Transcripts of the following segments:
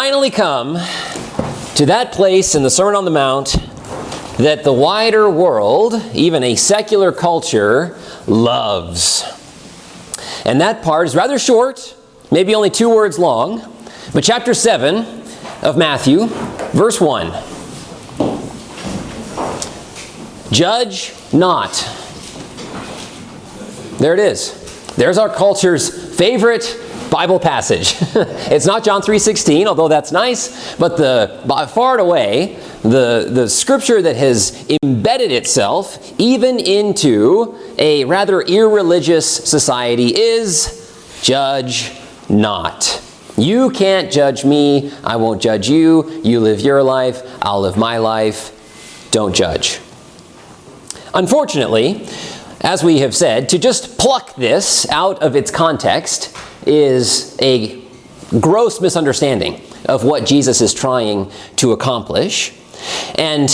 finally come to that place in the Sermon on the Mount that the wider world, even a secular culture, loves. And that part is rather short, maybe only 2 words long, but chapter 7 of Matthew, verse 1. Judge not. There it is. There's our culture's favorite Bible passage. It's not John 3:16, although that's nice, but by far and away, the scripture that has embedded itself even into a rather irreligious society is, judge not. You can't judge me, I won't judge you, you live your life, I'll live my life, don't judge. Unfortunately, as we have said, to just pluck this out of its context is a gross misunderstanding of what Jesus is trying to accomplish. And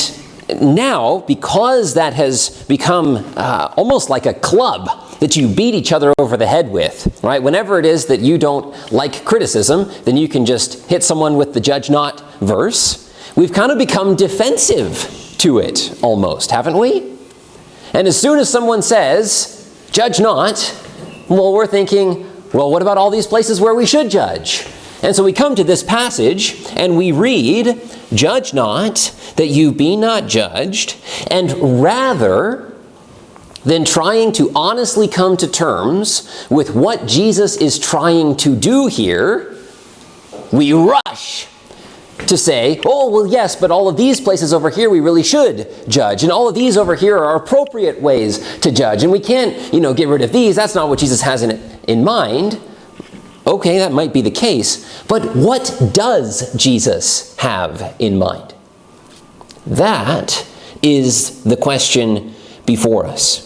now, because that has become almost like a club that you beat each other over the head with, right? Whenever it is that you don't like criticism, then you can just hit someone with the judge not verse. We've kind of become defensive to it almost, haven't we? And as soon as someone says, judge not, well, we're thinking, well, what about all these places where we should judge? And so we come to this passage and we read, judge not, that you be not judged, and rather than trying to honestly come to terms with what Jesus is trying to do here, we rush to say, oh, well, yes, but all of these places over here we really should judge, and all of these over here are appropriate ways to judge, and we can't, get rid of these. That's not what Jesus has in mind. Okay, that might be the case, but what does Jesus have in mind? That is the question before us.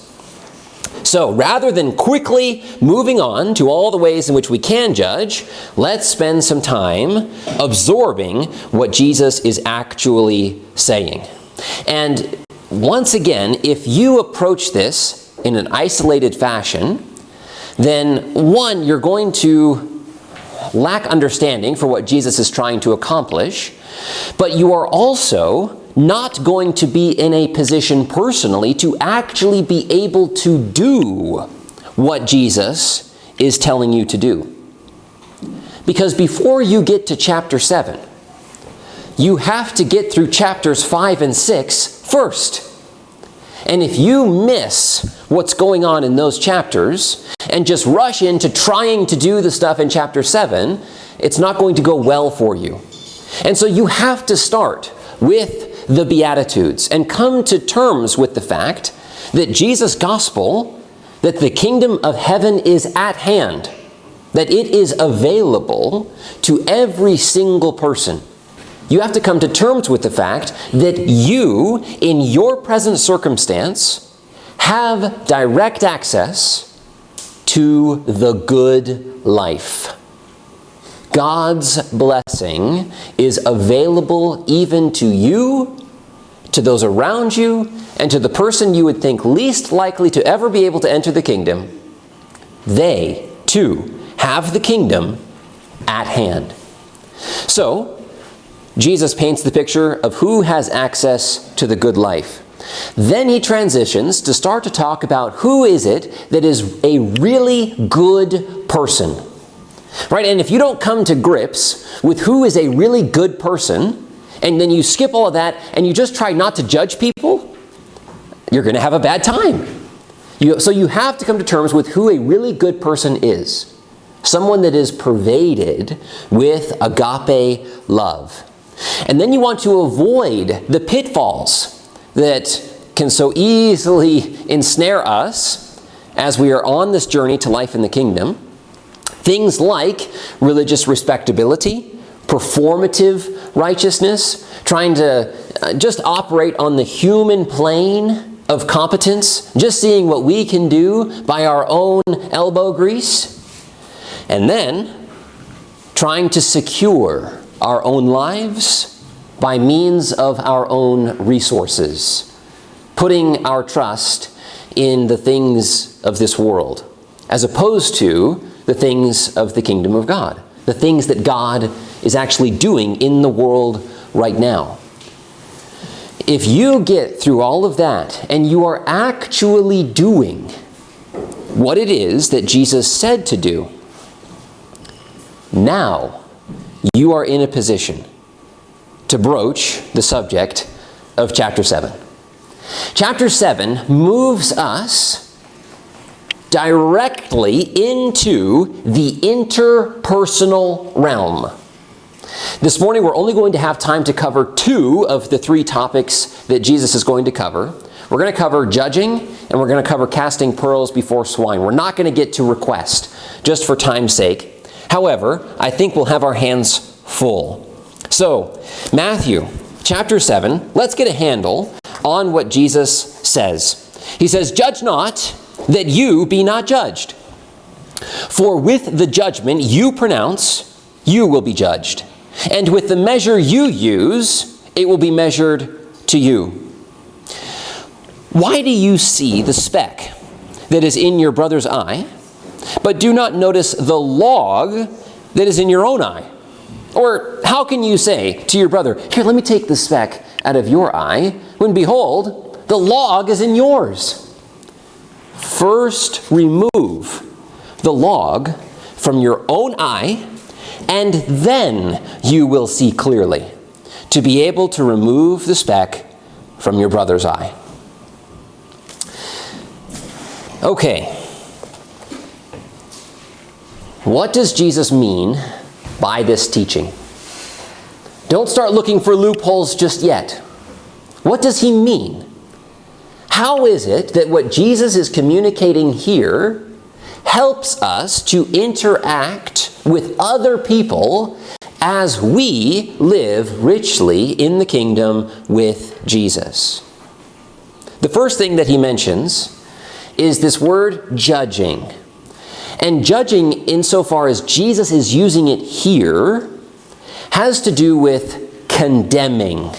So rather than quickly moving on to all the ways in which we can judge, let's spend some time absorbing what Jesus is actually saying. And once again, if you approach this in an isolated fashion, then one, you're going to lack understanding for what Jesus is trying to accomplish, but you are also not going to be in a position personally to actually be able to do what Jesus is telling you to do. Because before you get to chapter 7, you have to get through chapters 5 and 6 first. And if you miss what's going on in those chapters and just rush into trying to do the stuff in chapter 7, it's not going to go well for you. And so you have to start with the Beatitudes and come to terms with the fact that Jesus' gospel, that the kingdom of heaven is at hand, that it is available to every single person. You have to come to terms with the fact that you, in your present circumstance, have direct access to the good life. God's blessing is available even to you, to those around you, and to the person you would think least likely to ever be able to enter the kingdom. They, too, have the kingdom at hand. So, Jesus paints the picture of who has access to the good life. Then he transitions to start to talk about who is it that is a really good person. Right? And if you don't come to grips with who is a really good person, and then you skip all of that and you just try not to judge people, you're going to have a bad time. So you have to come to terms with who a really good person is. Someone that is pervaded with agape love. And then you want to avoid the pitfalls that can so easily ensnare us as we are on this journey to life in the kingdom. Things like religious respectability, performative righteousness, trying to just operate on the human plane of competence, just seeing what we can do by our own elbow grease, and then trying to secure our own lives by means of our own resources, putting our trust in the things of this world, as opposed to the things of the kingdom of God, the things that God is actually doing in the world right now. If you get through all of that and you are actually doing what it is that Jesus said to do, now you are in a position to broach the subject of chapter 7. Chapter 7 moves us directly into the interpersonal realm. This morning we're only going to have time to cover 2 of the 3 topics that Jesus is going to cover. We're going to cover judging, and we're going to cover casting pearls before swine. We're not going to get to request, just for time's sake. However, I think we'll have our hands full. So, Matthew chapter 7, let's get a handle on what Jesus says. He says, "Judge not, that you be not judged. For with the judgment you pronounce, you will be judged. And with the measure you use, it will be measured to you. Why do you see the speck that is in your brother's eye, but do not notice the log that is in your own eye? Or how can you say to your brother, 'Here, let me take the speck out of your eye,' when behold, the log is in yours? First remove the log from your own eye, and then you will see clearly to be able to remove the speck from your brother's eye." Okay. What does Jesus mean by this teaching? Don't start looking for loopholes just yet. What does he mean? How is it that what Jesus is communicating here helps us to interact with other people as we live richly in the kingdom with Jesus? The first thing that he mentions is this word judging. And judging, insofar as Jesus is using it here, has to do with condemning.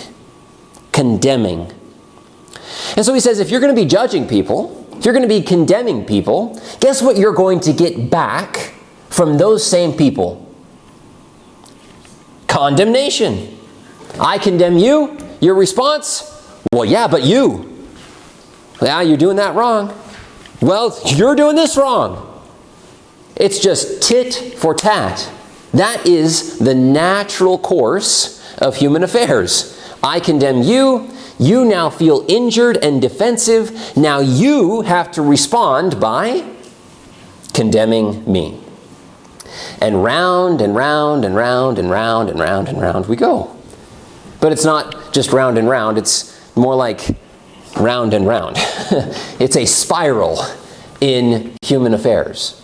Condemning. And so he says, if you're going to be judging people, if you're going to be condemning people, guess what you're going to get back from those same people? Condemnation. I condemn you. Your response? Well, yeah, but you. Yeah, you're doing that wrong. Well, you're doing this wrong. It's just tit for tat. That is the natural course of human affairs. I condemn you. You now feel injured and defensive. Now you have to respond by condemning me. And round and round and round and round and round and round we go. But it's not just round and round. It's more like round and round. It's a spiral in human affairs.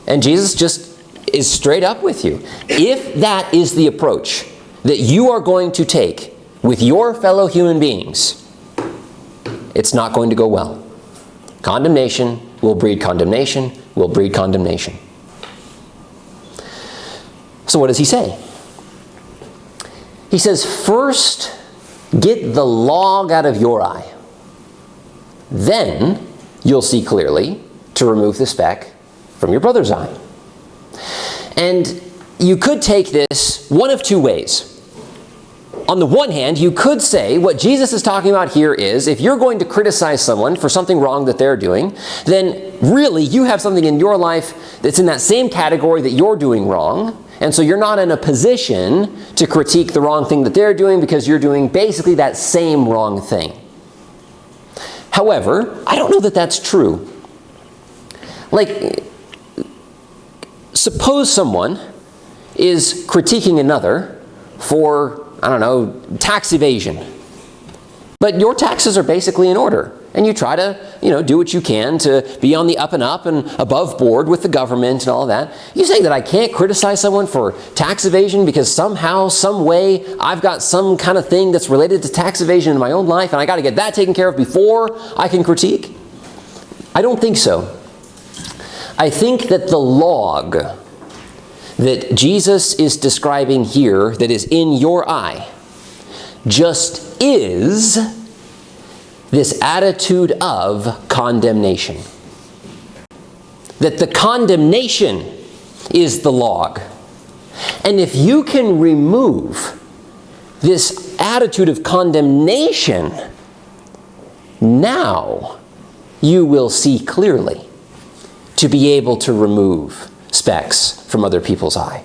And Jesus just is straight up with you. If that is the approach that you are going to take with your fellow human beings, it's not going to go well. Condemnation will breed condemnation, will breed condemnation. So what does he say? He says, first, get the log out of your eye. Then you'll see clearly to remove the speck from your brother's eye. And you could take this one of 2 ways. On the one hand, you could say what Jesus is talking about here is, if you're going to criticize someone for something wrong that they're doing, then really you have something in your life that's in that same category that you're doing wrong, and so you're not in a position to critique the wrong thing that they're doing because you're doing basically that same wrong thing. However, I don't know that that's true. Like, suppose someone is critiquing another for, I don't know, tax evasion. But your taxes are basically in order. And you try to, do what you can to be on the up and up and above board with the government and all of that. You say that I can't criticize someone for tax evasion because somehow, some way, I've got some kind of thing that's related to tax evasion in my own life and I got to get that taken care of before I can critique? I don't think so. I think that the log that Jesus is describing here that is in your eye just is this attitude of condemnation. That the condemnation is the log. And if you can remove this attitude of condemnation, now you will see clearly to be able to remove specks from other people's eye.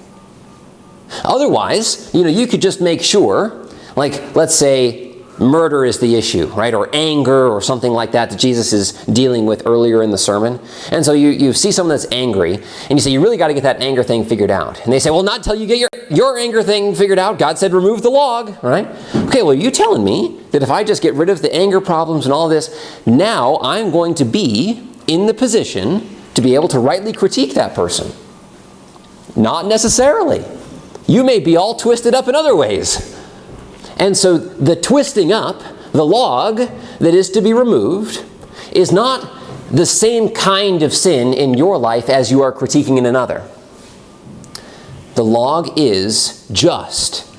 Otherwise, you could just make sure, like, let's say murder is the issue, right? Or anger or something like that Jesus is dealing with earlier in the sermon. And so you see someone that's angry, and you say, you really got to get that anger thing figured out. And they say, well, not until you get your anger thing figured out. God said remove the log, right? Okay, well, you telling me that if I just get rid of the anger problems and all this, now I'm going to be in the position to be able to rightly critique that person. Not necessarily. You may be all twisted up in other ways. And so the twisting up, the log that is to be removed, is not the same kind of sin in your life as you are critiquing in another. The log is just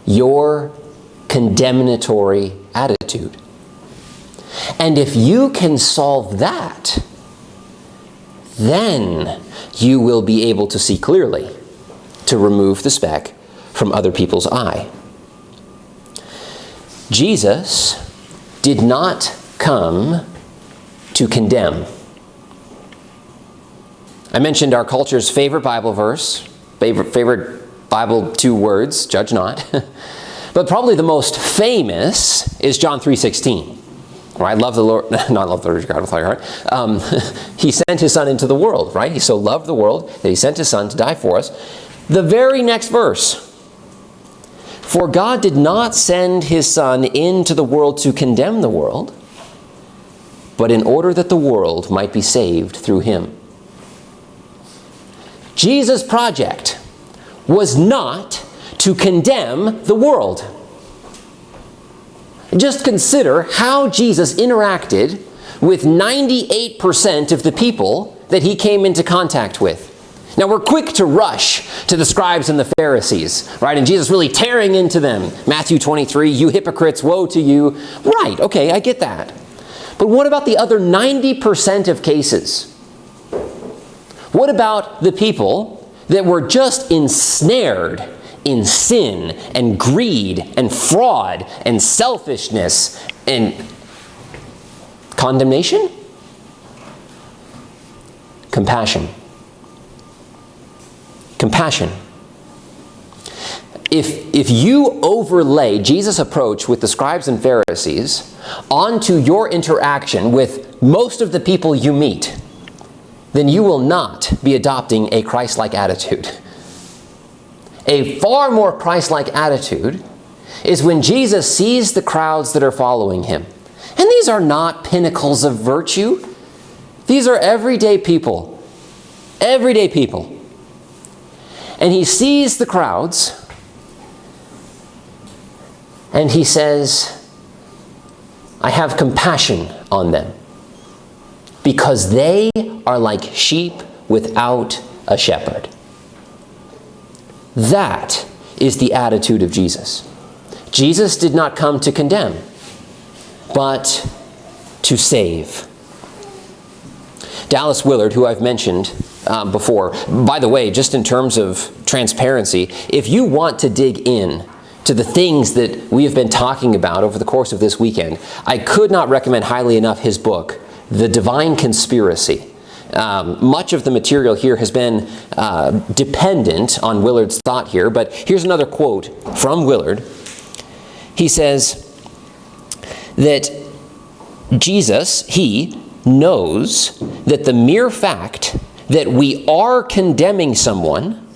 your condemnatory attitude. And if you can solve that, then you will be able to see clearly to remove the speck from other people's eye. Jesus did not come to condemn. I mentioned our culture's favorite Bible verse, favorite Bible 2 words, judge not. But probably the most famous is John 3:16. Right? Love the Lord, not love the Lord your God with all your heart. He sent his Son into the world, right? He so loved the world that he sent his Son to die for us. The very next verse, for God did not send his Son into the world to condemn the world, but in order that the world might be saved through him. Jesus' project was not to condemn the world. Just consider how Jesus interacted with 98% of the people that he came into contact with. Now, we're quick to rush to the scribes and the Pharisees, right? And Jesus really tearing into them. Matthew 23, you hypocrites, woe to you. Right, okay, I get that. But what about the other 90% of cases? What about the people that were just ensnared in sin and greed and fraud and selfishness and condemnation? Compassion. Compassion. If you overlay Jesus' approach with the scribes and Pharisees onto your interaction with most of the people you meet, then you will not be adopting a Christ-like attitude. A far more Christ-like attitude is when Jesus sees the crowds that are following him. And these are not pinnacles of virtue. These are everyday people. Everyday people. And he sees the crowds, and he says, I have compassion on them, because they are like sheep without a shepherd. That is the attitude of Jesus. Jesus did not come to condemn, but to save. Dallas Willard, who I've mentioned before, by the way, just in terms of transparency, if you want to dig in to the things that we have been talking about over the course of this weekend, I could not recommend highly enough his book, The Divine Conspiracy. Much of the material here has been dependent on Willard's thought here, but here's another quote from Willard. He says that Jesus, he knows that the mere fact that we are condemning someone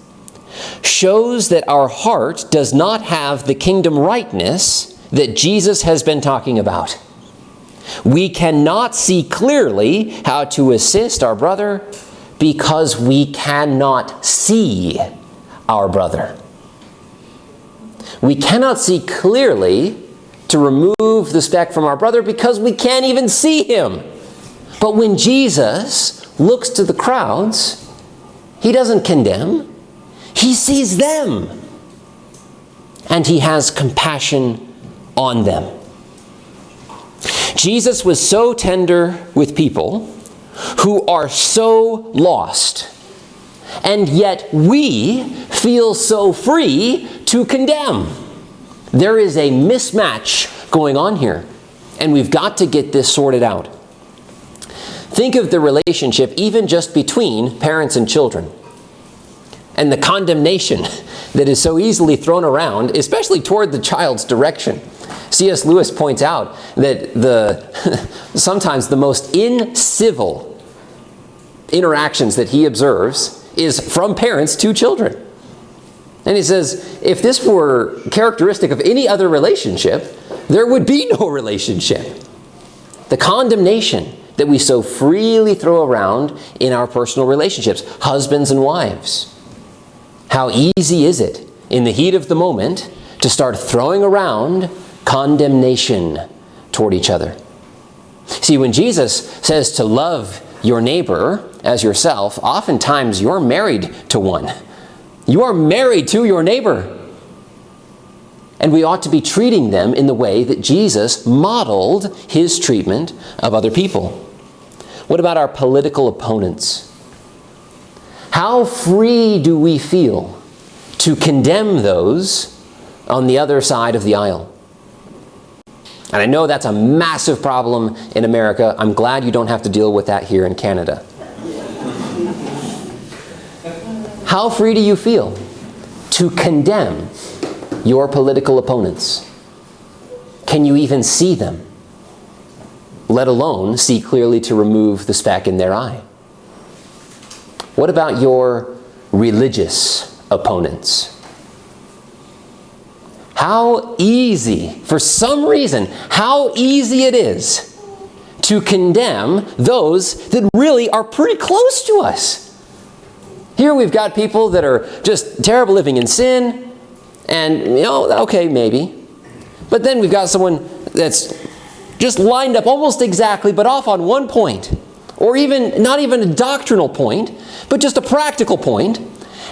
shows that our heart does not have the kingdom rightness that Jesus has been talking about. We cannot see clearly how to assist our brother because we cannot see our brother. We cannot see clearly to remove the speck from our brother because we can't even see him. But when Jesus looks to the crowds, he doesn't condemn. He sees them. And he has compassion on them. Jesus was so tender with people who are so lost and yet we feel so free to condemn. There is a mismatch going on here, and we've got to get this sorted out. Think of the relationship even just between parents and children, and the condemnation that is so easily thrown around, especially toward the child's direction. C.S. Lewis points out that sometimes the most incivil interactions that he observes is from parents to children. And he says, if this were characteristic of any other relationship, there would be no relationship. The condemnation that we so freely throw around in our personal relationships, husbands and wives. How easy is it in the heat of the moment to start throwing around condemnation toward each other? See, when Jesus says to love your neighbor as yourself, oftentimes you're married to one. You are married to your neighbor. And we ought to be treating them in the way that Jesus modeled his treatment of other people. What about our political opponents? How free do we feel to condemn those on the other side of the aisle? And I know that's a massive problem in America. I'm glad you don't have to deal with that here in Canada. How free do you feel to condemn your political opponents? Can you even see them, let alone see clearly to remove the speck in their eye? What about your religious opponents? How easy, for some reason, how easy it is to condemn those that really are pretty close to us. Here we've got people that are just terrible living in sin, and, okay, maybe. But then we've got someone that's just lined up almost exactly, but off on one point. Or even, not even a doctrinal point, but just a practical point,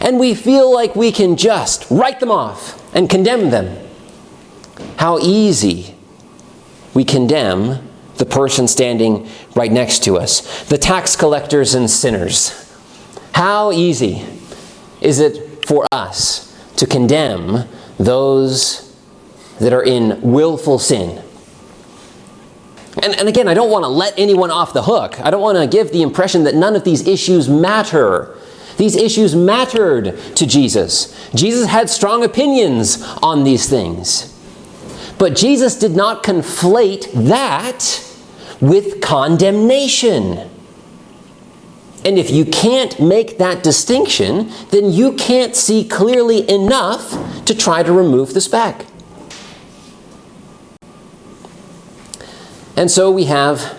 and we feel like we can just write them off and condemn them. How easy we condemn the person standing right next to us, the tax collectors and sinners. How easy is it for us to condemn those that are in willful sin? And again, I don't want to let anyone off the hook. I don't want to give the impression that none of these issues matter. These issues mattered to Jesus. Jesus had strong opinions on these things. But Jesus did not conflate that with condemnation. And if you can't make that distinction, then you can't see clearly enough to try to remove the speck. And so we have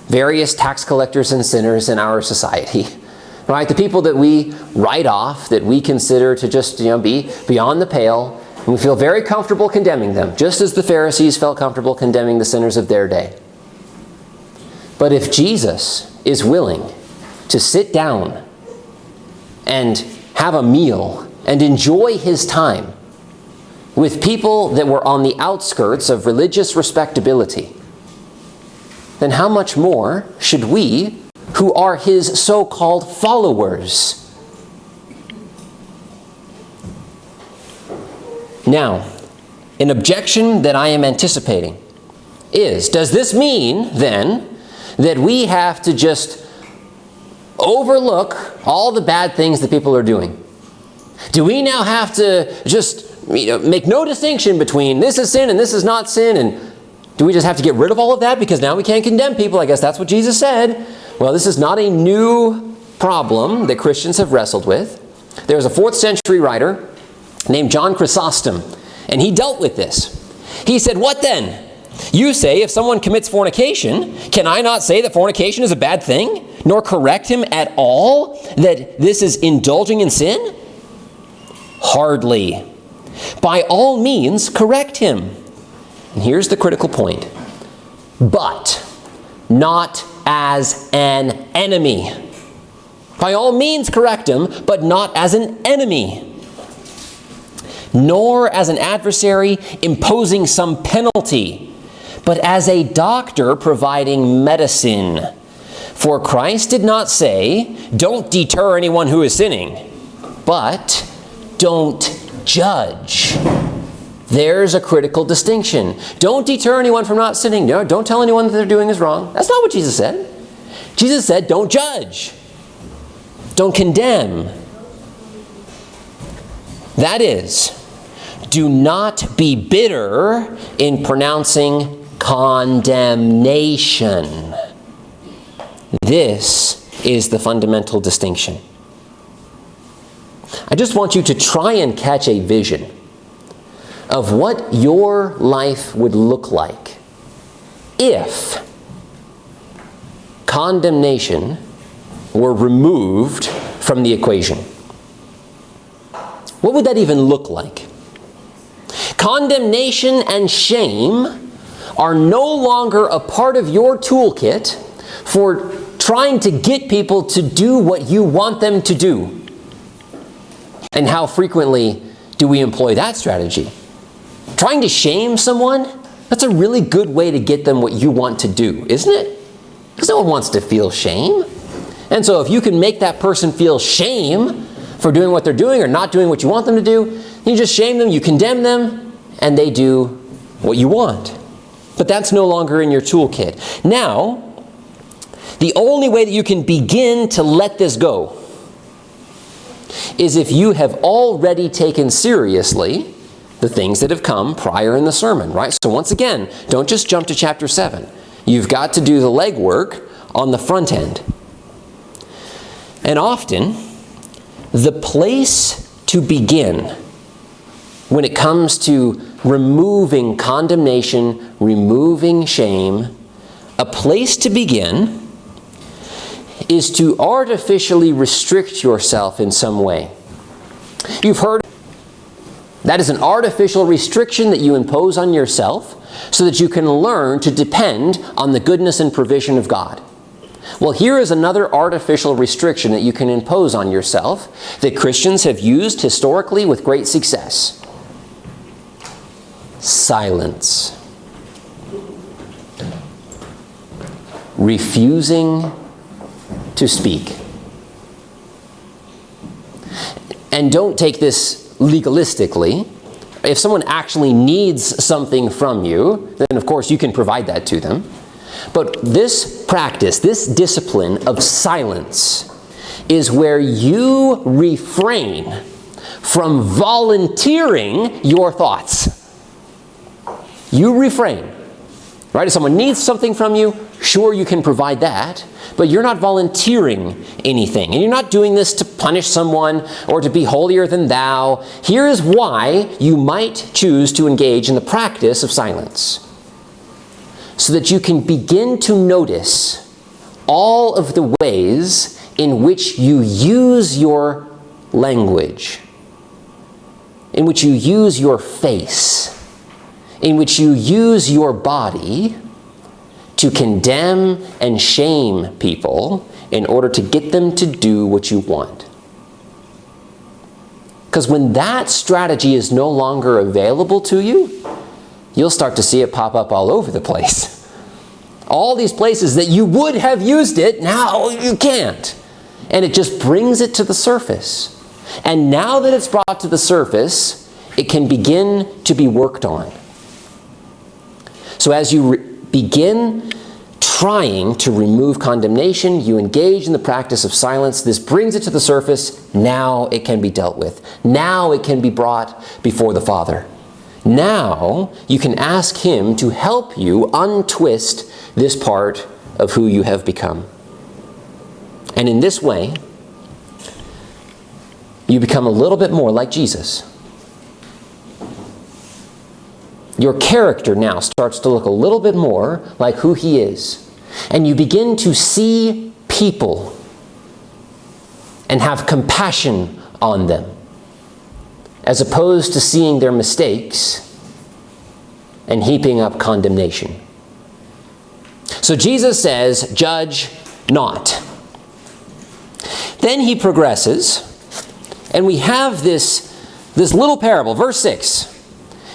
various tax collectors and sinners in our society, right? The people that we write off, that we consider to just be beyond the pale, and we feel very comfortable condemning them, just as the Pharisees felt comfortable condemning the sinners of their day. But if Jesus is willing to sit down and have a meal and enjoy his time with people that were on the outskirts of religious respectability, then how much more should we, who are his so-called followers? Now, an objection that I am anticipating is, does this mean, then, that we have to just overlook all the bad things that people are doing? Do we now have to just make no distinction between this is sin and this is not sin, and do we just have to get rid of all of that because now we can't condemn people? I guess that's what Jesus said. Well, this is not a new problem that Christians have wrestled with. There was a 4th century writer named John Chrysostom, and he dealt with this. He said, "What then? You say if someone commits fornication, can I not say that fornication is a bad thing, nor correct him at all that this is indulging in sin? Hardly. By all means, correct him." And here's the critical point. "But not as an enemy." By all means correct him, but not as an enemy. "Nor as an adversary imposing some penalty, but as a doctor providing medicine. For Christ did not say, 'Don't deter anyone who is sinning,' but don't judge. There's a critical distinction. Don't deter anyone from not sinning. No, don't tell anyone that they're doing is wrong. That's not what Jesus said. Jesus said, don't judge. Don't condemn. That is, do not be bitter in pronouncing condemnation. This is the fundamental distinction. I just want you to try and catch a vision of what your life would look like if condemnation were removed from the equation. What would that even look like? Condemnation and shame are no longer a part of your toolkit for trying to get people to do what you want them to do. And how frequently do we employ that strategy? Trying to shame someone, that's a really good way to get them what you want to do, isn't it? Because no one wants to feel shame. And so if you can make that person feel shame for doing what they're doing or not doing what you want them to do, you just shame them, you condemn them, and they do what you want. But that's no longer in your toolkit. Now, the only way that you can begin to let this go is if you have already taken seriously the things that have come prior in the sermon, right? So once again, don't just jump to chapter 7. You've got to do the legwork on the front end. And often, the place to begin when it comes to removing condemnation, removing shame, a place to begin is to artificially restrict yourself in some way. You've heard that is an artificial restriction that you impose on yourself so that you can learn to depend on the goodness and provision of God. Well, here is another artificial restriction that you can impose on yourself that Christians have used historically with great success. Silence. Refusing to speak. And don't take this legalistically. If someone actually needs something from you, then of course you can provide that to them. But this practice, this discipline of silence, is where you refrain from volunteering your thoughts. You refrain. Right? If someone needs something from you, sure, you can provide that, but you're not volunteering anything. And you're not doing this to punish someone or to be holier than thou. Here is why you might choose to engage in the practice of silence. So that you can begin to notice all of the ways in which you use your language, in which you use your face, in which you use your body to condemn and shame people in order to get them to do what you want. Because when that strategy is no longer available to you, you'll start to see it pop up all over the place. All these places that you would have used it, now you can't. And it just brings it to the surface. And now that it's brought to the surface, it can begin to be worked on. So as you begin trying to remove condemnation, you engage in the practice of silence. This brings it to the surface. Now it can be dealt with. Now it can be brought before the Father. Now you can ask Him to help you untwist this part of who you have become. And in this way, you become a little bit more like Jesus. Your character now starts to look a little bit more like who He is. And you begin to see people and have compassion on them, as opposed to seeing their mistakes and heaping up condemnation. So Jesus says, judge not. Then He progresses, and we have this little parable, verse 6.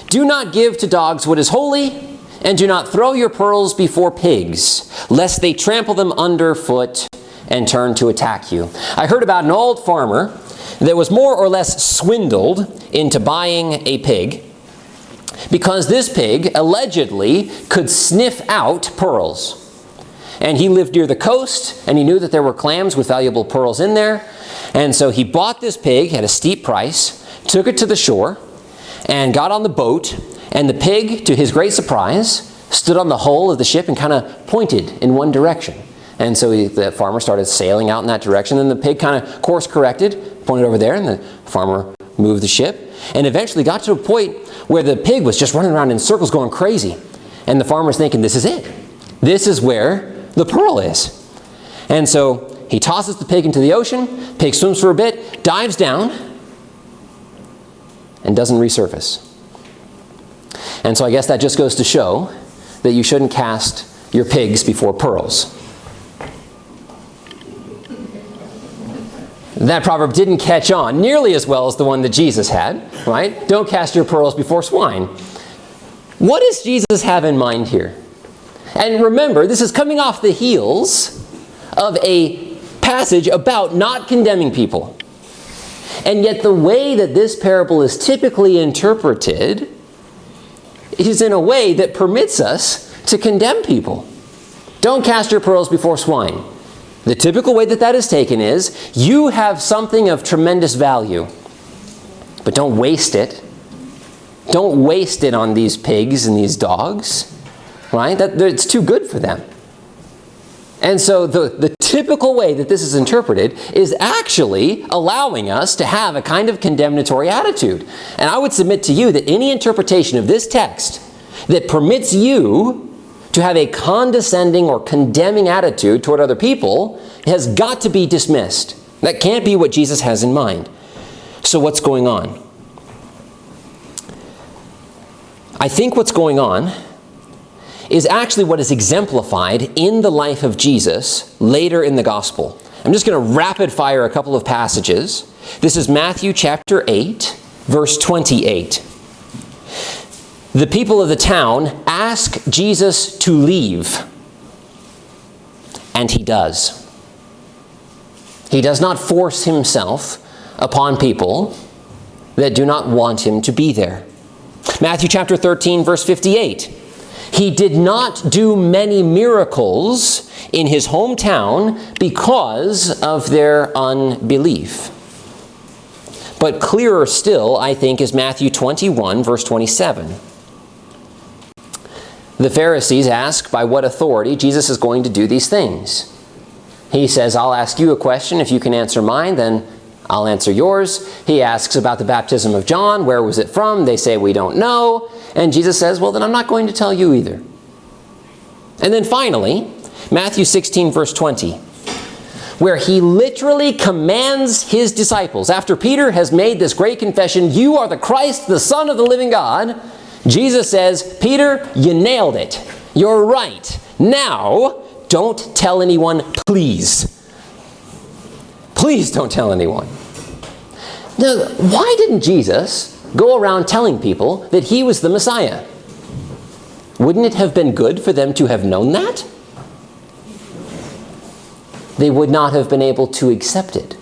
Do not give to dogs what is holy, and do not throw your pearls before pigs, lest they trample them underfoot and turn to attack you. I heard about an old farmer that was more or less swindled into buying a pig because this pig allegedly could sniff out pearls. And he lived near the coast, and he knew that there were clams with valuable pearls in there. And so he bought this pig at a steep price, took it to the shore, and got on the boat. And the pig, to his great surprise, stood on the hull of the ship and kind of pointed in one direction. And so the farmer started sailing out in that direction. And the pig kind of course-corrected, pointed over there, and the farmer moved the ship. And eventually got to a point where the pig was just running around in circles going crazy. And the farmer's thinking, this is it. This is where the pearl is. And so he tosses the pig into the ocean. Pig swims for a bit, dives down, and doesn't resurface. And so I guess that just goes to show that you shouldn't cast your pigs before pearls. That proverb didn't catch on nearly as well as the one that Jesus had, right? Don't cast your pearls before swine. What does Jesus have in mind here? And remember, this is coming off the heels of a passage about not condemning people. And yet the way that this parable is typically interpreted is in a way that permits us to condemn people. Don't cast your pearls before swine. The typical way that that is taken is, you have something of tremendous value, but don't waste it. Don't waste it on these pigs and these dogs, right? It's too good for them. And so the typical way that this is interpreted is actually allowing us to have a kind of condemnatory attitude. And I would submit to you that any interpretation of this text that permits you to have a condescending or condemning attitude toward other people has got to be dismissed. That can't be what Jesus has in mind. So what's going on? I think what's going on is actually what is exemplified in the life of Jesus later in the gospel. I'm just going to rapid fire a couple of passages. This is Matthew chapter 8, verse 28. The people of the town ask Jesus to leave, and he does. He does not force himself upon people that do not want him to be there. Matthew chapter 13, verse 58. He did not do many miracles in his hometown because of their unbelief. But clearer still, I think, is Matthew 21, verse 27. The Pharisees ask by what authority Jesus is going to do these things. He says, I'll ask you a question. If you can answer mine, then I'll answer yours. He asks about the baptism of John. Where was it from? They say, we don't know. And Jesus says, well, then I'm not going to tell you either. And then finally, Matthew 16, verse 20, where he literally commands his disciples, after Peter has made this great confession, you are the Christ, the Son of the living God, Jesus says, Peter, you nailed it. You're right. Now, don't tell anyone, please. Please don't tell anyone. Now, why didn't Jesus go around telling people that he was the Messiah? Wouldn't it have been good for them to have known that? They would not have been able to accept it.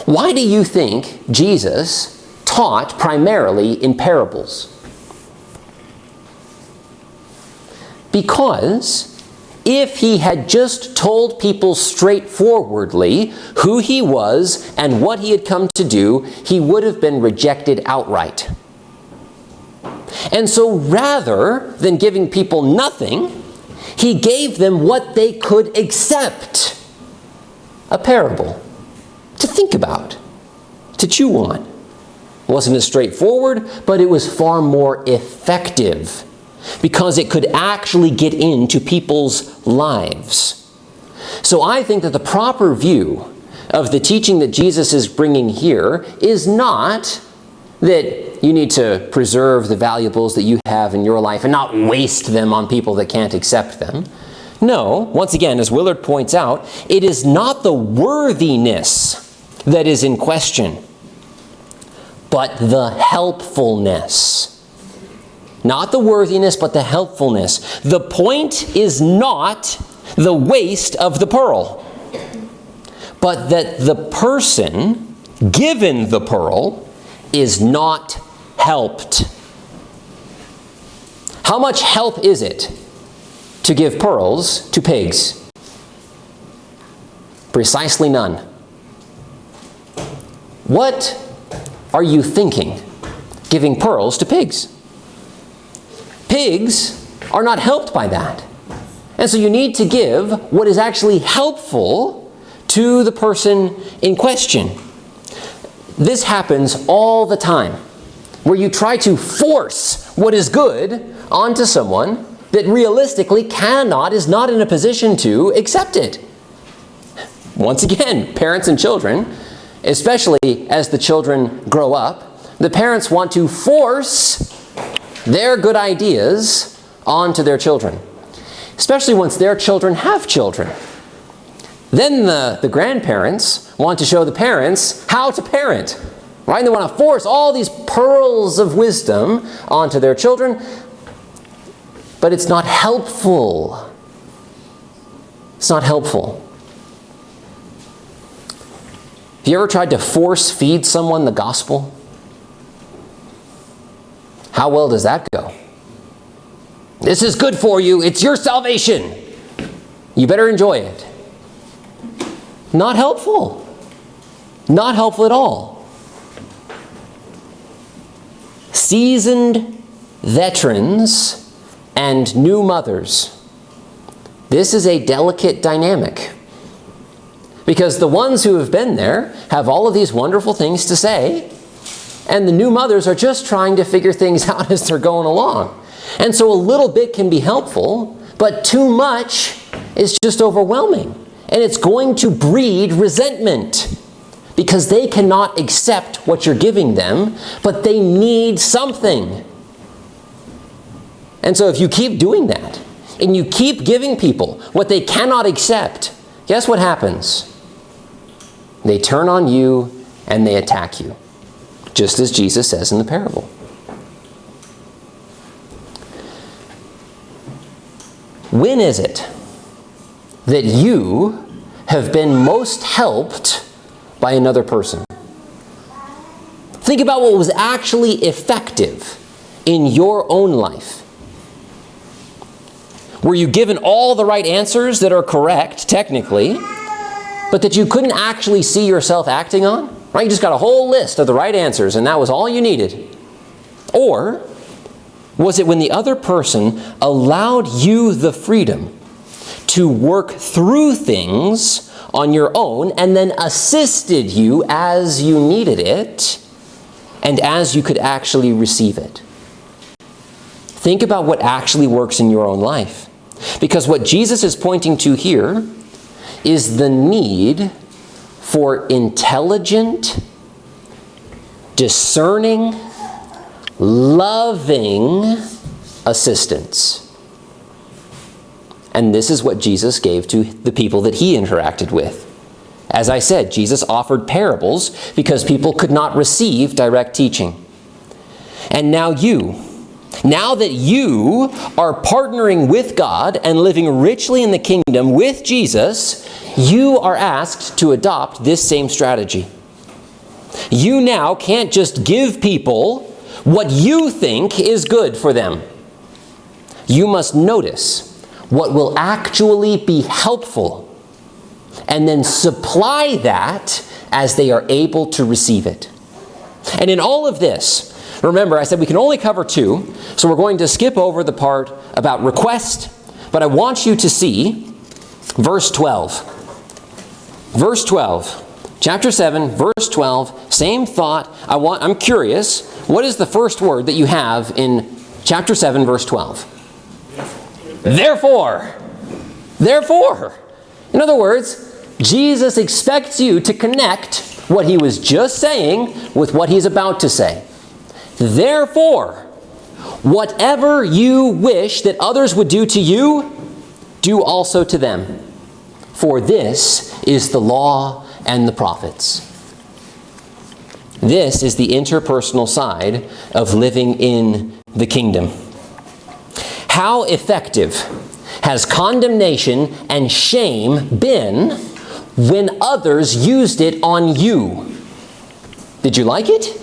Why do you think Jesus taught primarily in parables? Because if he had just told people straightforwardly who he was and what he had come to do, he would have been rejected outright. And so rather than giving people nothing, he gave them what they could accept. A parable to think about, to chew on. It wasn't as straightforward, but it was far more effective because it could actually get into people's lives. So I think that the proper view of the teaching that Jesus is bringing here is not that you need to preserve the valuables that you have in your life and not waste them on people that can't accept them. No, once again, as Willard points out, it is not the worthiness that is in question, but the helpfulness. Not the worthiness, but the helpfulness. The point is not the waste of the pearl, but that the person given the pearl is not helped. How much help is it to give pearls to pigs? Precisely none. What are you thinking, giving pearls to pigs? Pigs are not helped by that. And so you need to give what is actually helpful to the person in question. This happens all the time, where you try to force what is good onto someone that realistically is not in a position to accept it. Once again, parents and children, especially as the children grow up, the parents want to force their good ideas onto their children, especially once their children have children. Then the grandparents want to show the parents how to parent, right? And they want to force all these pearls of wisdom onto their children, but it's not helpful. It's not helpful. Have you ever tried to force feed someone the gospel? How well does that go? This is good for you. It's your salvation. You better enjoy it. Not helpful. Not helpful at all. Seasoned veterans and new mothers. This is a delicate dynamic. Because the ones who have been there have all of these wonderful things to say, and the new mothers are just trying to figure things out as they're going along. And so a little bit can be helpful, but too much is just overwhelming. And it's going to breed resentment because they cannot accept what you're giving them, but they need something. And so if you keep doing that, and you keep giving people what they cannot accept, guess what happens? They turn on you and they attack you, just as Jesus says in the parable. When is it that you have been most helped by another person? Think about what was actually effective in your own life. Were you given all the right answers that are correct, technically, but that you couldn't actually see yourself acting on? Right? You just got a whole list of the right answers, and that was all you needed. Or was it when the other person allowed you the freedom to work through things on your own and then assisted you as you needed it and as you could actually receive it? Think about what actually works in your own life. Because what Jesus is pointing to here is the need for intelligent, discerning, loving assistance. And this is what Jesus gave to the people that he interacted with. As I said, Jesus offered parables because people could not receive direct teaching. And now that you are partnering with God and living richly in the kingdom with Jesus, you are asked to adopt this same strategy. You now can't just give people what you think is good for them. You must notice what will actually be helpful and then supply that as they are able to receive it. And in all of this, remember, I said we can only cover 2, so we're going to skip over the part about request, but I want you to see verse 12. Verse 12, chapter 7, verse 12, same thought. I'm curious, what is the first word that you have in chapter 7, verse 12? Therefore. Therefore. In other words, Jesus expects you to connect what he was just saying with what he's about to say. Therefore, whatever you wish that others would do to you, do also to them. For this is the law and the prophets. This is the interpersonal side of living in the kingdom. How effective has condemnation and shame been when others used it on you. Did you like it?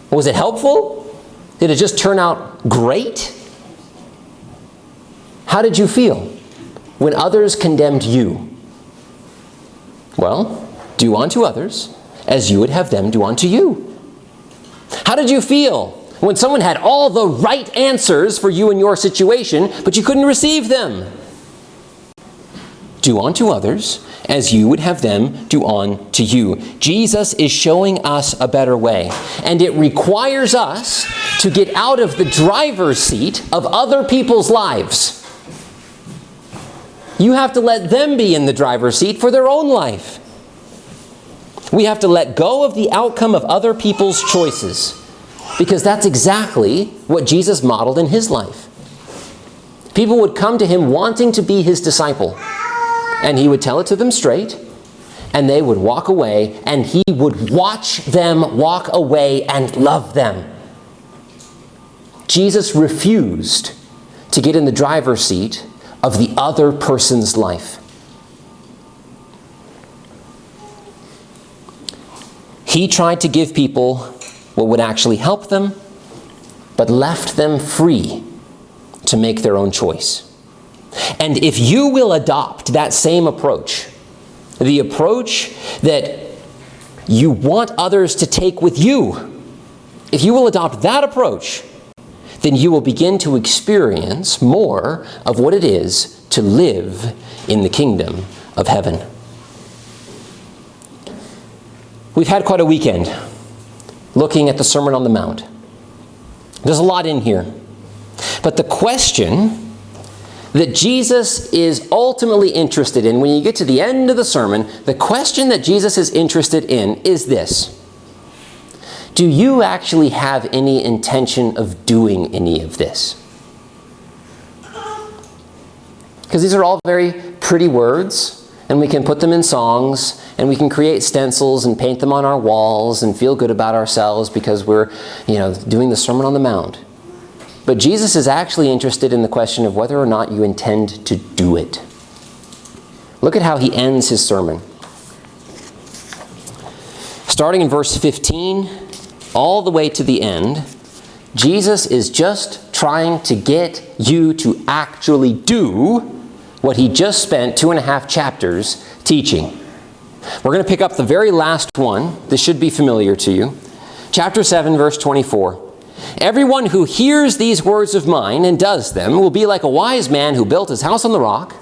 Was it helpful? Did it just turn out great? How did you feel when others condemned you? Well, do unto others as you would have them do unto you. How did you feel when someone had all the right answers for you and your situation, but you couldn't receive them? Do unto others as you would have them do unto you. Jesus is showing us a better way, and it requires us to get out of the driver's seat of other people's lives. You have to let them be in the driver's seat for their own life. We have to let go of the outcome of other people's choices, because that's exactly what Jesus modeled in his life. People would come to him wanting to be his disciple, and he would tell it to them straight, and they would walk away, and he would watch them walk away and love them. Jesus refused to get in the driver's seat of the other person's life. He tried to give people what would actually help them, but left them free to make their own choice. And if you will adopt that same approach, the approach that you want others to take with you, if you will adopt that approach, then you will begin to experience more of what it is to live in the kingdom of heaven. We've had quite a weekend looking at the Sermon on the Mount. There's a lot in here. But the question that Jesus is ultimately interested in, when you get to the end of the sermon, the question that Jesus is interested in is this: do you actually have any intention of doing any of this? Because these are all very pretty words, and we can put them in songs, and we can create stencils and paint them on our walls and feel good about ourselves because we're, doing the Sermon on the Mount. But Jesus is actually interested in the question of whether or not you intend to do it. Look at how he ends his sermon. Starting in verse 15, all the way to the end, Jesus is just trying to get you to actually do what he just spent 2.5 chapters teaching. We're going to pick up the very last one. This should be familiar to you. Chapter 7, verse 24. Everyone who hears these words of mine and does them will be like a wise man who built his house on the rock,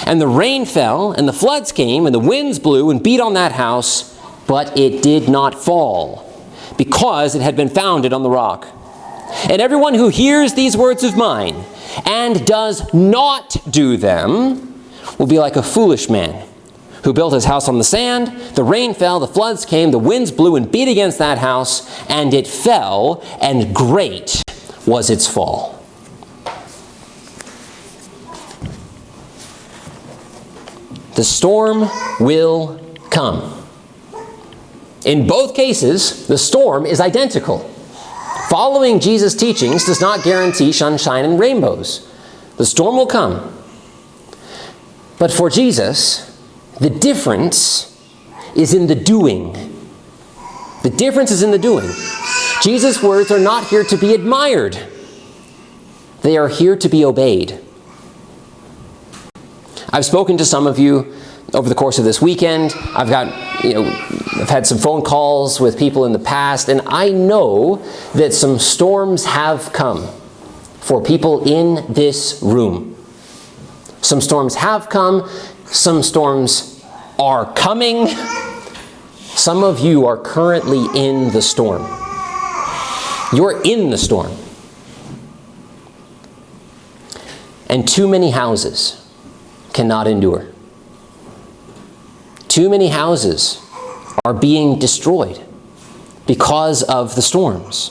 and the rain fell, and the floods came, and the winds blew and beat on that house, but it did not fall, because it had been founded on the rock. And everyone who hears these words of mine and does not do them will be like a foolish man who built his house on the sand. The rain fell, the floods came, the winds blew and beat against that house, and it fell, and great was its fall. The storm will come. In both cases, the storm is identical. Following Jesus' teachings does not guarantee sunshine and rainbows. The storm will come. But for Jesus, the difference is in the doing. The difference is in the doing. Jesus' words are not here to be admired. They are here to be obeyed. I've spoken to some of you over the course of this weekend. I've had some phone calls with people in the past, and I know that some storms have come for people in this room. Some storms have come. Some storms are coming. Some of you are currently in the storm. You're in the storm. And too many houses cannot endure. Too many houses are being destroyed because of the storms.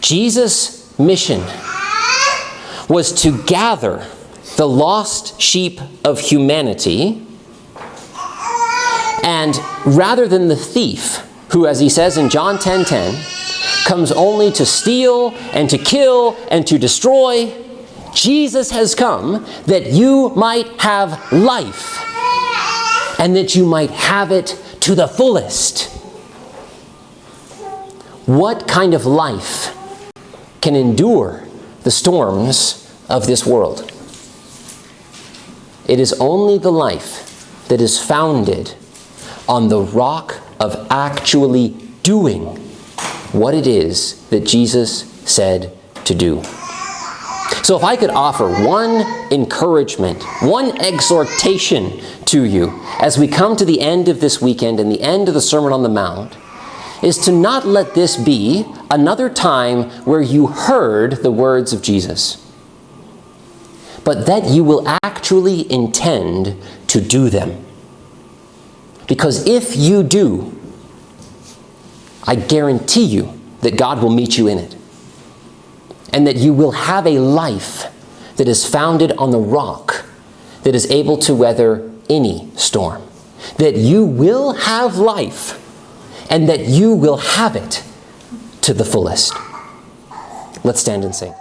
Jesus' mission was to gather the lost sheep of humanity, and rather than the thief, who, as he says in John 10:10, comes only to steal and to kill and to destroy, Jesus has come that you might have life and that you might have it to the fullest. What kind of life can endure the storms of this world? It is only the life that is founded on the rock of actually doing what it is that Jesus said to do. So if I could offer one encouragement, one exhortation to you as we come to the end of this weekend and the end of the Sermon on the Mount, is to not let this be another time where you heard the words of Jesus, but that you will actually intend to do them. Because if you do, I guarantee you that God will meet you in it, and that you will have a life that is founded on the rock that is able to weather any storm. That you will have life, and that you will have it to the fullest. Let's stand and sing.